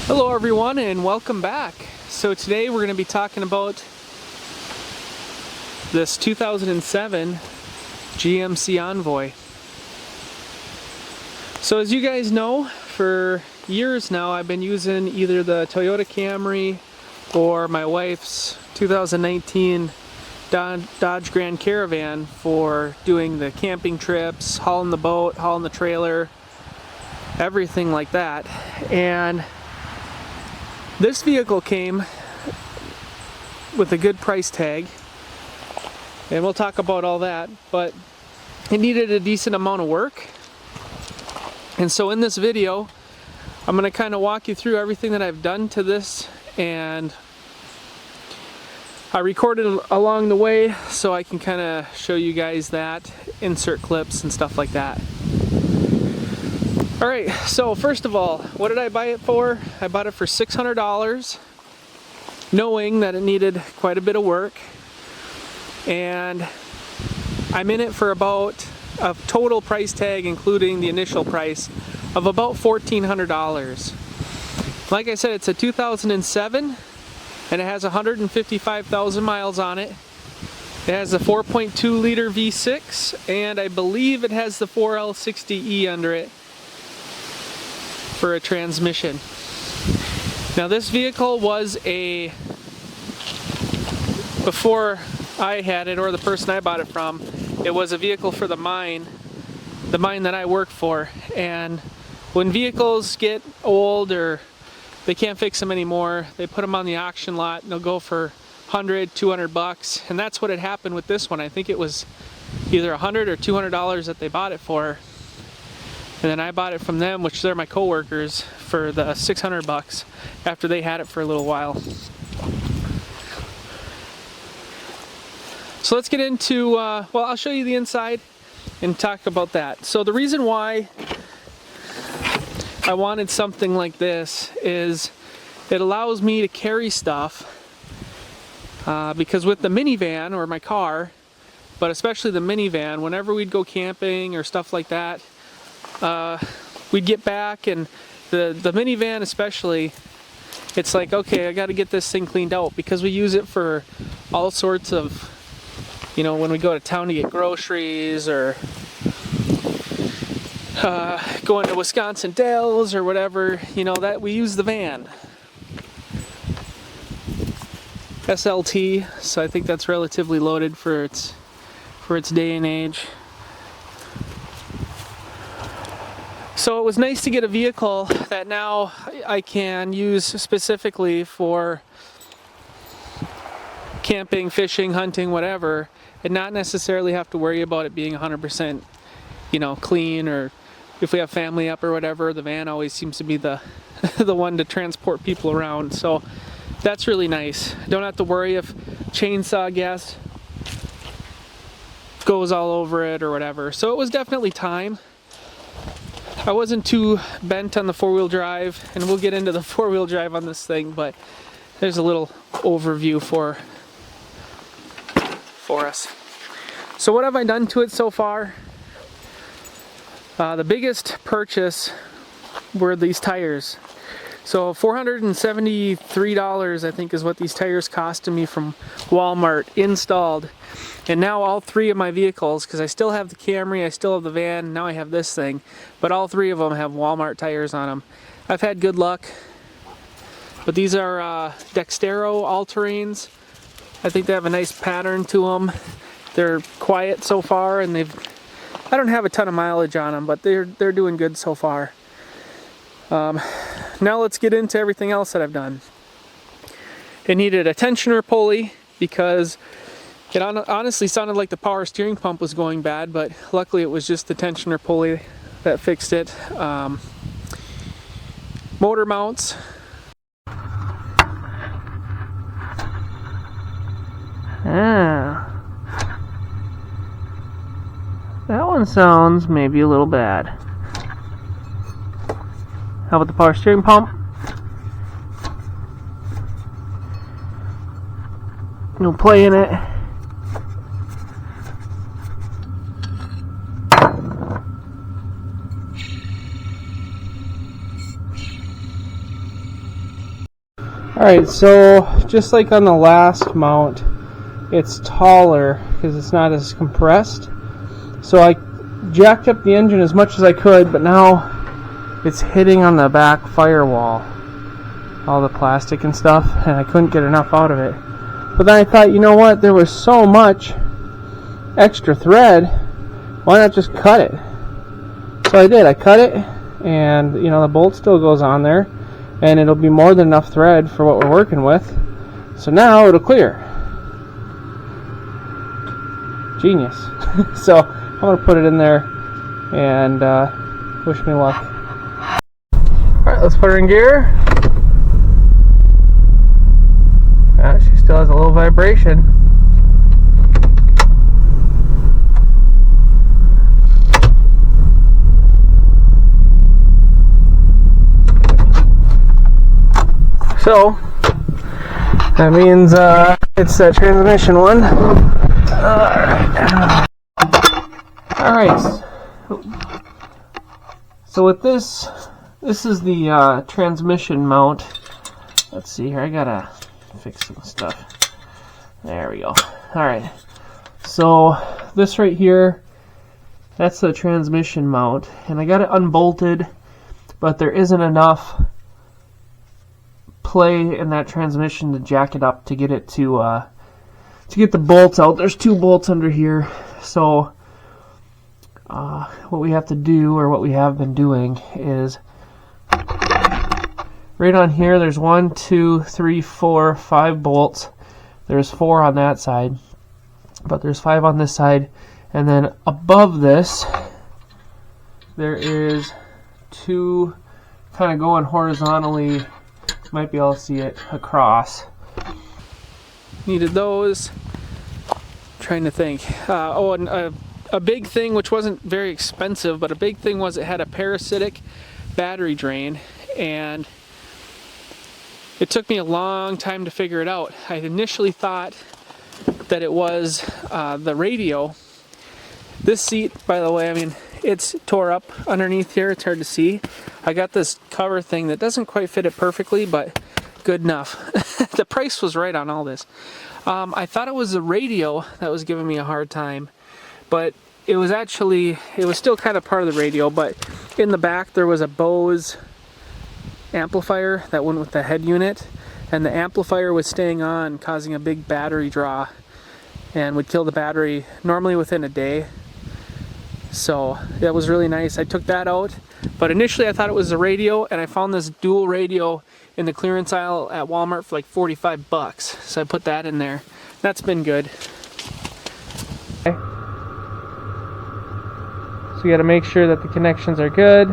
Hello everyone and welcome back. So today we're going to be talking about this 2007 GMC Envoy. So as you guys know, for years now I've been using either the Toyota Camry or my wife's 2019 Dodge Grand Caravan for doing the camping trips, hauling the boat, hauling the trailer, everything like that. And this vehicle came with a good price tag, and we'll talk about all that, but it needed a decent amount of work. And so in this video, I'm going to kind of walk you through everything that I've done to this, and I recorded along the way so I can kind of show you guys that, insert clips and stuff like that. Alright, so first of all, what did I buy it for? I bought it for $600, knowing that it needed quite a bit of work. And I'm in it for about a total price tag, including the initial price, of about $1,400. Like I said, it's a 2007, and it has 155,000 miles on it. It has a 4.2 liter V6, and I believe it has the 4L60E under it for a transmission. Now this vehicle was before I had it, or the person I bought it from, it was a vehicle for the mine that I work for. And when vehicles get old or they can't fix them anymore, they put them on the auction lot and they'll go for $100, $200, and that's what had happened with this one. I think it was either $100 or $200 that they bought it for. And then I bought it from them, which they're my co-workers, for the $600 after they had it for a little while. So let's get into, well, I'll show you the inside and talk about that. So the reason why I wanted something like this is it allows me to carry stuff, because with the minivan or my car, but especially the minivan, whenever we'd go camping or stuff like that, we'd get back, and the minivan especially, it's like, okay, I got to get this thing cleaned out, because we use it for all sorts of, you know, when we go to town to get groceries, or going to Wisconsin Dells or whatever, you know, that we use the van. SLT, so I think that's relatively loaded for its day and age. So it was nice to get a vehicle that now I can use specifically for camping, fishing, hunting, whatever, and not necessarily have to worry about it being 100%, you know, clean, or if we have family up or whatever, the van always seems to be the the one to transport people around. So that's really nice. Don't have to worry if chainsaw gas goes all over it or whatever. So it was definitely time. I wasn't too bent on the four-wheel drive, and we'll get into the four-wheel drive on this thing, but there's a little overview for us. So what have I done to it so far? The biggest purchase were these tires. So $473 I think is what these tires costed me from Walmart, installed. And now all three of my vehicles, because I still have the Camry, I still have the van, now I have this thing, but all three of them have Walmart tires on them. I've had good luck, but these are Dextero all-terrains. I think they have a nice pattern to them. They're quiet so far, and I don't have a ton of mileage on them, but they're doing good so far. Now let's get into everything else that I've done. It needed a tensioner pulley, because it honestly sounded like the power steering pump was going bad, but luckily it was just the tensioner pulley that fixed it. Motor mounts. That one sounds maybe a little bad. How about the power steering pump? No play in it. Alright, so just like on the last mount, it's taller because it's not as compressed. So I jacked up the engine as much as I could, but now it's hitting on the back firewall, all the plastic and stuff, and I couldn't get enough out of it. But then I thought, you know what, there was so much extra thread, why not just cut it? So I did. I cut it, and you know, the bolt still goes on there, and it'll be more than enough thread for what we're working with. So now it'll clear. Genius. So I'm going to put it in there and wish me luck. Alright, let's put her in gear. She still has a little vibration. So that means it's that transmission one. Alright. So with this is the transmission mount. Let's see here, I gotta fix some stuff. There we go. Alright. So this right here, that's the transmission mount. And I got it unbolted, but there isn't enough play in that transmission to jack it up to get it to get the bolts out. There's 2 bolts under here. So what we have to do, or what we have been doing, is right on here there's 1, 2, 3, 4, 5 bolts. There's 4 on that side, but there's 5 on this side, and then above this there is 2 kind of going horizontally. You might be able to see it across. Needed those. Trying to think. Oh, and a big thing, which wasn't very expensive, but a big thing was it had a parasitic battery drain, and it took me a long time to figure it out. I initially thought that it was the radio. This seat, by the way, I mean, it's tore up underneath here. It's hard to see. I got this cover thing that doesn't quite fit it perfectly, but good enough. The price was right on all this. I thought it was the radio that was giving me a hard time, but it was still kind of part of the radio, but in the back there was a Bose amplifier that went with the head unit, and the amplifier was staying on, causing a big battery draw, and would kill the battery normally within a day. So that was really nice. I took that out, but initially I thought it was the radio, and I found this dual radio in the clearance aisle at Walmart for like 45 bucks. So I put that in there. That's been good. Okay. So you got to make sure that the connections are good.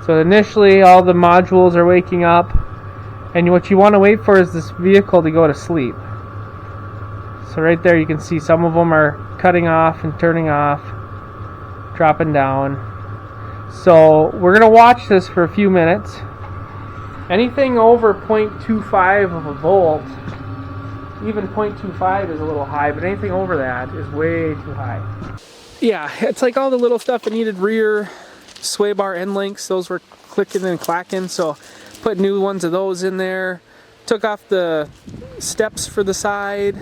So initially all the modules are waking up, and what you want to wait for is this vehicle to go to sleep. So right there you can see some of them are cutting off and turning off, dropping down. So we're going to watch this for a few minutes. Anything over 0.25 of a volt, even 0.25 is a little high, but anything over that is way too high. Yeah, it's like all the little stuff that needed rear sway bar end links, those were clicking and clacking, so put new ones of those in there. Took off the steps for the side.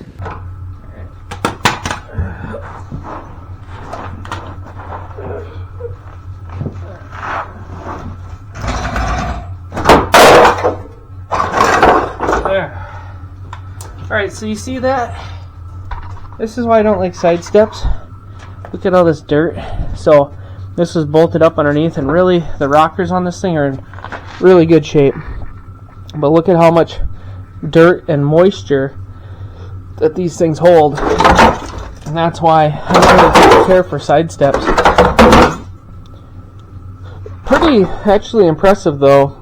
There. Alright, so you see that? This is why I don't like side steps. Look at all this dirt. So this is bolted up underneath, and really the rockers on this thing are in really good shape. But look at how much dirt and moisture that these things hold. And that's why I don't really care for side steps. Pretty actually impressive though.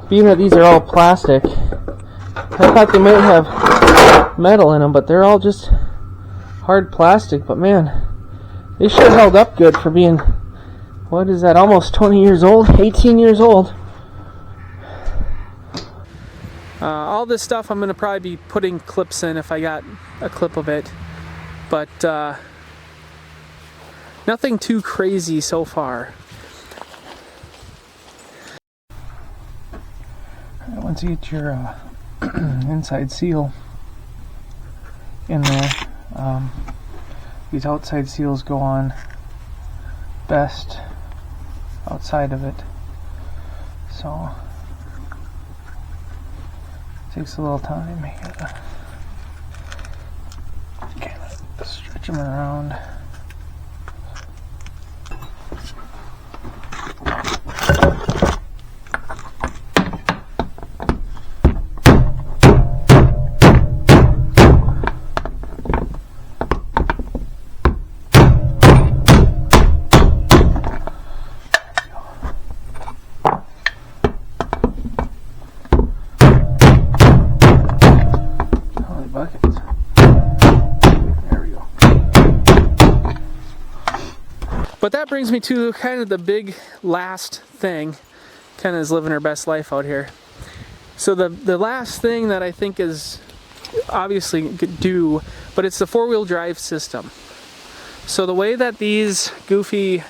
Being that these are all plastic, I thought they might have metal in them, but they're all just hard plastic. But man, they sure held up good for being, what is that, almost 20 years old? 18 years old. All this stuff I'm going to probably be putting clips in if I got a clip of it. But nothing too crazy so far. Once you get your inside seal in there, these outside seals go on best outside of it, so it takes a little time. You gotta kind of stretch them around. Buckets. There we go. But that brings me to kind of the big last thing, kind of is living her best life out here. So the last thing that I think is obviously due, but it's the four-wheel drive system. So the way that these goofy,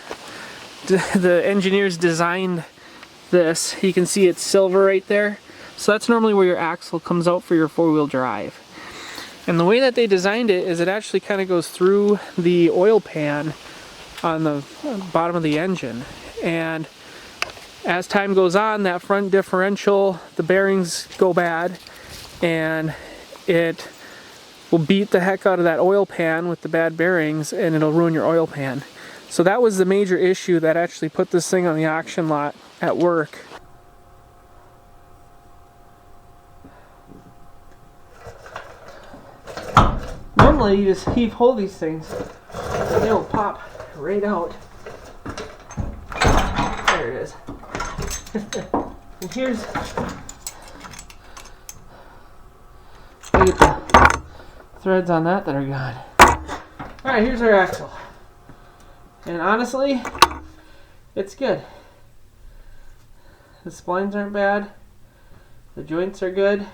the engineers designed this, you can see it's silver right there. So that's normally where your axle comes out for your four-wheel drive. And the way that they designed it is it actually kind of goes through the oil pan on the bottom of the engine. And as time goes on, that front differential, the bearings go bad, and it will beat the heck out of that oil pan with the bad bearings, and it'll ruin your oil pan. So that was the major issue that actually put this thing on the auction lot at work. Normally you just hold these things and they will pop right out. There it is. And here's, look at the threads on that are gone. Alright, here's our axle. And honestly, it's good. The splines aren't bad. The joints are good.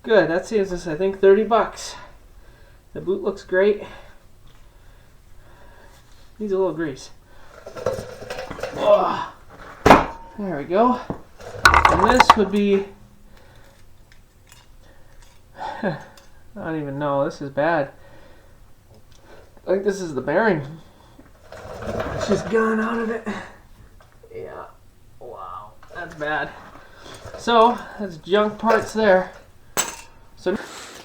Good, that saves us, I think, 30 bucks. The boot looks great. Needs a little grease. Oh, there we go. And this would be, I don't even know, this is bad. I think this is the bearing. It's just gone out of it. Yeah, wow, that's bad. So, that's junk parts there. So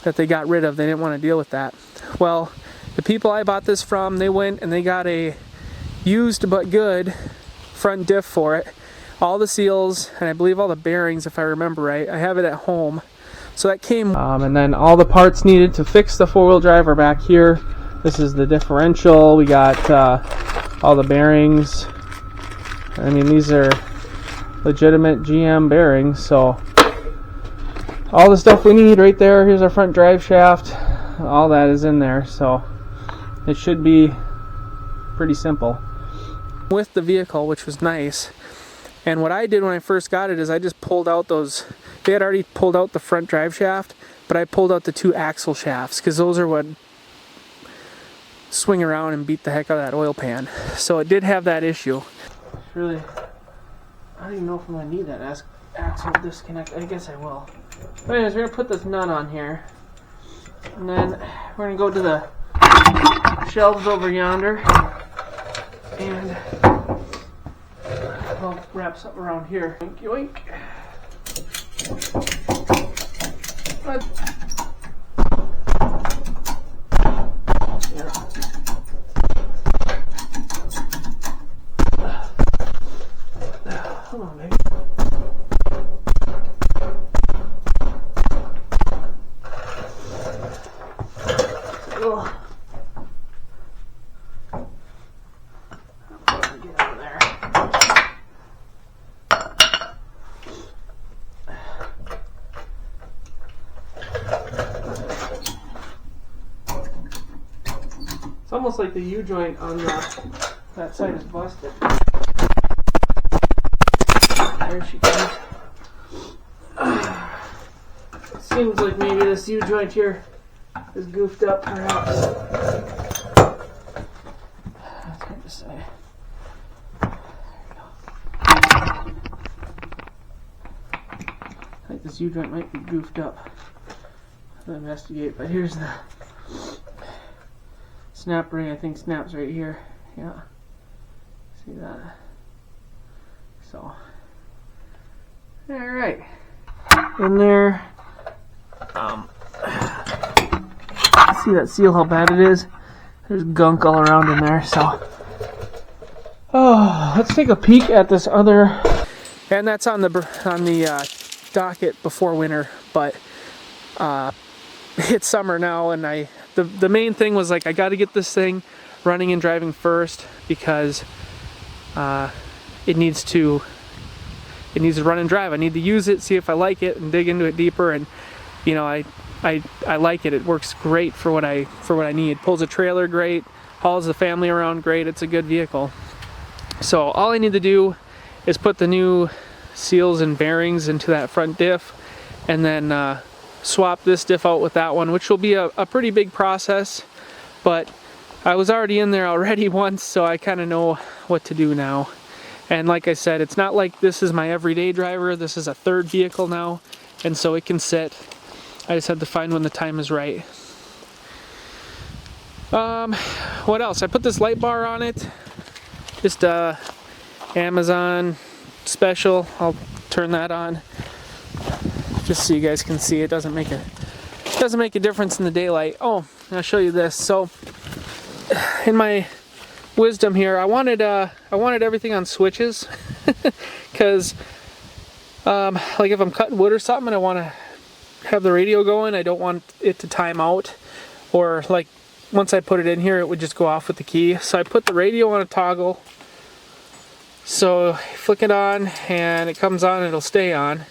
that they got rid of, they didn't want to deal with that. Well, the people I bought this from, they went and they got a used but good front diff for it. All the seals, and I believe all the bearings, if I remember right. I have it at home. So that came, and then all the parts needed to fix the four-wheel drive are back here. This is the differential. We got all the bearings. I mean, these are legitimate GM bearings, so all the stuff we need right there. Here's our front drive shaft. All that is in there, so it should be pretty simple with the vehicle, which was nice. And what I did when I first got it is I just pulled out those, they had already pulled out the front drive shaft, but I pulled out the two axle shafts because those are what swing around and beat the heck out of that oil pan. So it did have that issue. It's really, I don't even know if I'm going to need that axle disconnect. I guess I will. But anyways, we're going to put this nut on here. And then we're going to go to the shelves over yonder. And I'll wrap something around here. Yoink, yoink. But, yeah. Hold on, baby. Get over there. It's almost like the U-joint on that side is busted. There she comes. Seems like maybe this U-joint here is goofed up, perhaps. That's hard to say. There you go. like this U-joint might be goofed up. I'll investigate, but here's the snap ring. I think snaps right here. Yeah, see that? So, alright. In there, see that seal, how bad it is? There's gunk all around in there, so. Oh, let's take a peek at this other, and that's on the docket before winter, but it's summer now, and the main thing was like I got to get this thing running and driving first because it needs to run and drive. I need to use it, see if I like it, and dig into it deeper. And you know, I like it. It works great for what I need. Pulls a trailer great, hauls the family around great. It's a good vehicle. So all I need to do is put the new seals and bearings into that front diff, and then swap this diff out with that one, which will be a pretty big process, but I was already in there already once, so I kind of know what to do now. And like I said, it's not like this is my everyday driver. This is a third vehicle now, and so it can sit. I just have to find when the time is right. What else? I put this light bar on it. Just Amazon special. I'll turn that on just so you guys can see. It doesn't make a difference in the daylight. Oh, I'll show you this. So in my wisdom here, I wanted everything on switches because like if I'm cutting wood or something and I want to have the radio going, I don't want it to time out, or like once I put it in here it would just go off with the key. So I put the radio on a toggle, so flick it on and it comes on and it'll stay on.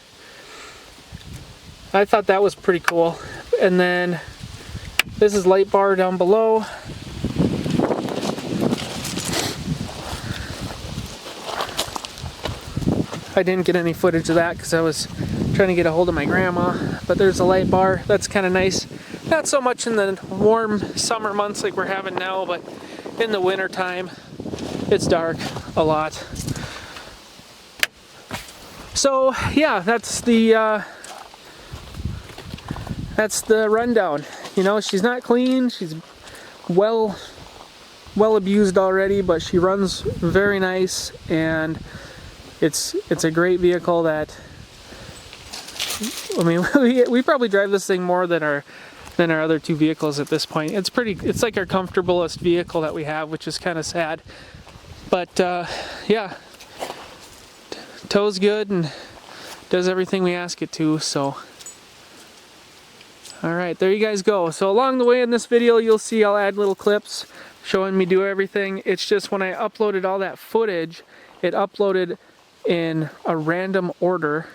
I thought that was pretty cool. And then this is light bar down below. I didn't get any footage of that because I was trying to get a hold of my grandma, but there's a light bar. That's kind of nice. Not so much in the warm summer months like we're having now, but in the winter time it's dark a lot. So yeah, that's the rundown. You know, she's not clean, she's well abused already, but she runs very nice, and it's a great vehicle that, I mean, we probably drive this thing more than our other two vehicles at this point. It's like our comfortablest vehicle that we have, which is kind of sad. But yeah, tow's good and does everything we ask it to, so. Alright, there you guys go. So along the way in this video, you'll see I'll add little clips showing me do everything. It's just when I uploaded all that footage, it uploaded in a random order,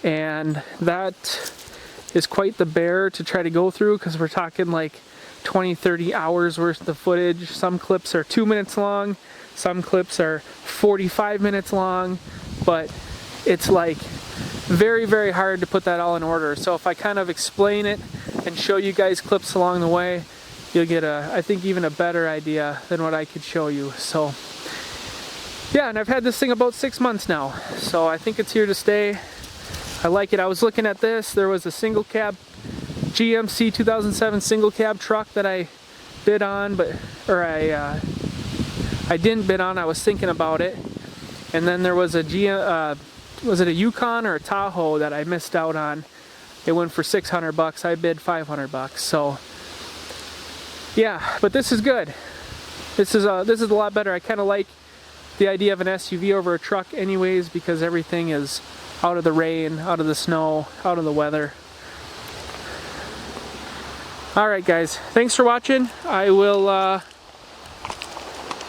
and that is quite the bear to try to go through because we're talking like 20-30 hours worth of footage. Some clips are 2 minutes long, some clips are 45 minutes long, but it's like very hard to put that all in order. So if I kind of explain it and show you guys clips along the way, you'll get I think even a better idea than what I could show you. So yeah, and I've had this thing about 6 months now, so I think it's here to stay. I like it. I was looking at this. There was a single cab GMC 2007 single cab truck that I bid on, I didn't bid on. I was thinking about it. And then there was was it a Yukon or a Tahoe that I missed out on? It went for $600. I bid $500. So yeah, but this is good. This is a lot better. I kind of like the idea of an SUV over a truck anyways, because everything is out of the rain, out of the snow, out of the weather. Alright guys, thanks for watching. I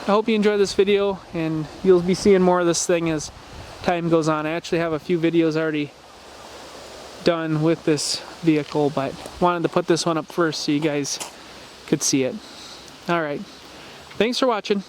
hope you enjoyed this video, and you'll be seeing more of this thing as time goes on. I actually have a few videos already done with this vehicle, but wanted to put this one up first so you guys could see it. Alright, thanks for watching.